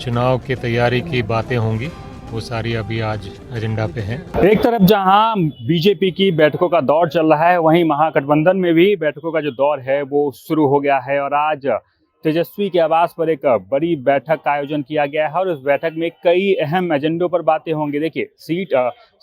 चुनाव की तैयारी की बातें होंगी, वो सारी अभी आज एजेंडा पे हैं। एक तरफ जहां बीजेपी की बैठकों का दौर चल रहा है, वहीं महागठबंधन में भी बैठकों का जो दौर है वो शुरू हो गया है और आज तेजस्वी के आवास पर एक बड़ी बैठक का आयोजन किया गया है और उस बैठक में कई अहम एजेंडों पर बातें होंगी। देखिए, सीट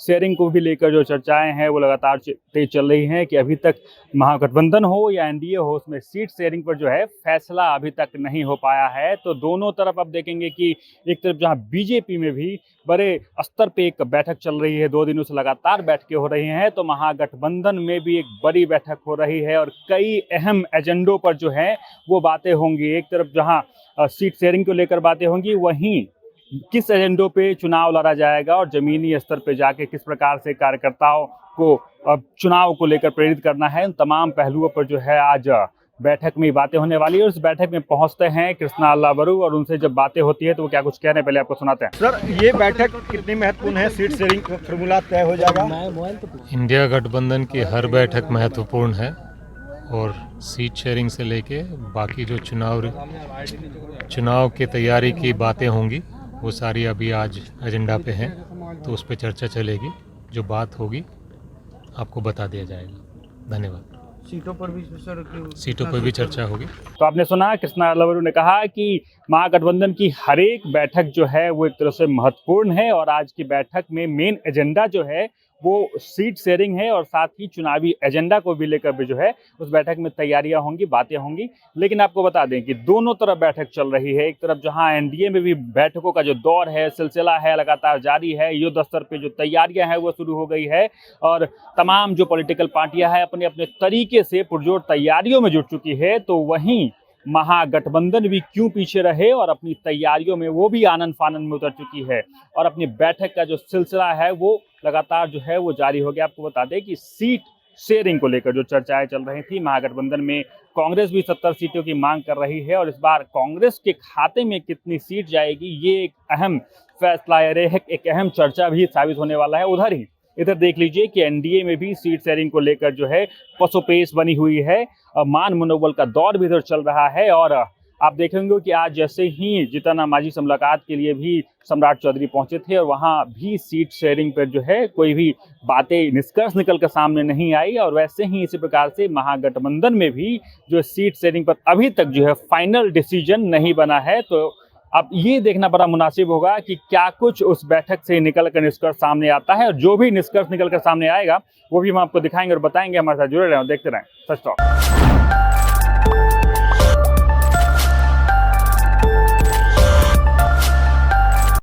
शेयरिंग को भी लेकर जो चर्चाएं हैं वो लगातार तेज चल रही हैं कि अभी तक महागठबंधन हो या एनडीए हो, उसमें सीट शेयरिंग पर जो है फैसला अभी तक नहीं हो पाया है। तो दोनों तरफ अब देखेंगे कि एक तरफ जहां बीजेपी में भी बड़े स्तर पे एक बैठक चल रही है, 2 दिनों से लगातार बैठकें हो रही हैं, तो महागठबंधन में भी एक बड़ी बैठक हो रही है और कई अहम एजेंडों पर जो है वो बातें होंगी। एक तरफ जहां सीट शेयरिंग को लेकर बातें होंगी, वहीं किस एजेंडों पे चुनाव लड़ा जाएगा और जमीनी स्तर पे जाके किस प्रकार से कार्यकर्ताओं को चुनाव को लेकर प्रेरित करना है, उन तमाम पहलुओं पर जो है आज बैठक में बातें होने वाली है। उस बैठक में पहुंचते हैं कृष्णा अल्लावरू और उनसे जब बातें होती है तो वो क्या कुछ कह रहे हैं पहले आपको सुनाते हैं। सर, ये बैठक कितनी महत्वपूर्ण है? सीट शेयरिंग का फॉर्मूला तय हो जाएगा? इंडिया गठबंधन की हर बैठक महत्वपूर्ण है और सीट शेयरिंग से लेके बाकी जो चुनाव की तैयारी की बातें होंगी, वो सारी अभी आज एजेंडा पे हैं, तो उस पर चर्चा चलेगी। जो बात होगी आपको बता दिया जाएगा। धन्यवाद। सीटों पर भी चर्चा होगी। तो आपने सुना, कृष्णा अल्लावरू ने कहा कि महागठबंधन की हर एक बैठक जो है वो एक तरह से महत्वपूर्ण है और आज की बैठक में मेन एजेंडा जो है वो सीट शेयरिंग है और साथ ही चुनावी एजेंडा को भी लेकर भी जो है उस बैठक में तैयारियां होंगी, बातें होंगी। लेकिन आपको बता दें कि दोनों तरफ बैठक चल रही है। एक तरफ जहां एनडीए में भी बैठकों का जो दौर है, सिलसिला है, लगातार जारी है, युद्ध स्तर पे जो तैयारियां हैं वो शुरू हो गई है और तमाम जो पॉलिटिकल पार्टियां हैं अपने अपने तरीके से पुरजोर तैयारियों में जुट चुकी है। तो वहीं महागठबंधन भी क्यों पीछे रहे और अपनी तैयारियों में वो भी आनंद फानन में उतर चुकी है और अपनी बैठक का जो सिलसिला है वो लगातार जो है वो जारी हो गया। आपको बता दें कि सीट शेयरिंग को लेकर जो चर्चाएं चल रही थी, महागठबंधन में कांग्रेस भी 70 सीटों की मांग कर रही है और इस बार कांग्रेस के खाते में कितनी सीट जाएगी ये एक अहम फैसला है, एक अहम चर्चा भी साबित होने वाला है। इधर देख लीजिए कि एनडीए में भी सीट शेयरिंग को लेकर जो है पसोपेश बनी हुई है, मान मनोबल का दौर भी इधर चल रहा है और आप देखेंगे कि आज जैसे ही जीतन राम मांझी से मुलाकात के लिए भी सम्राट चौधरी पहुंचे थे और वहां भी सीट शेयरिंग पर जो है कोई भी बातें निष्कर्ष निकल कर सामने नहीं आई और वैसे ही इसी प्रकार से महागठबंधन में भी जो सीट शेयरिंग पर अभी तक जो है फाइनल डिसीजन नहीं बना है। तो अब ये देखना बड़ा मुनासिब होगा कि क्या कुछ उस बैठक से निकल कर निष्कर्ष सामने आता है और जो भी निष्कर्ष निकल कर सामने आएगा वो भी हम आपको दिखाएंगे और बताएंगे। हमारे साथ जुड़े रहें और देखते रहें सच टॉक।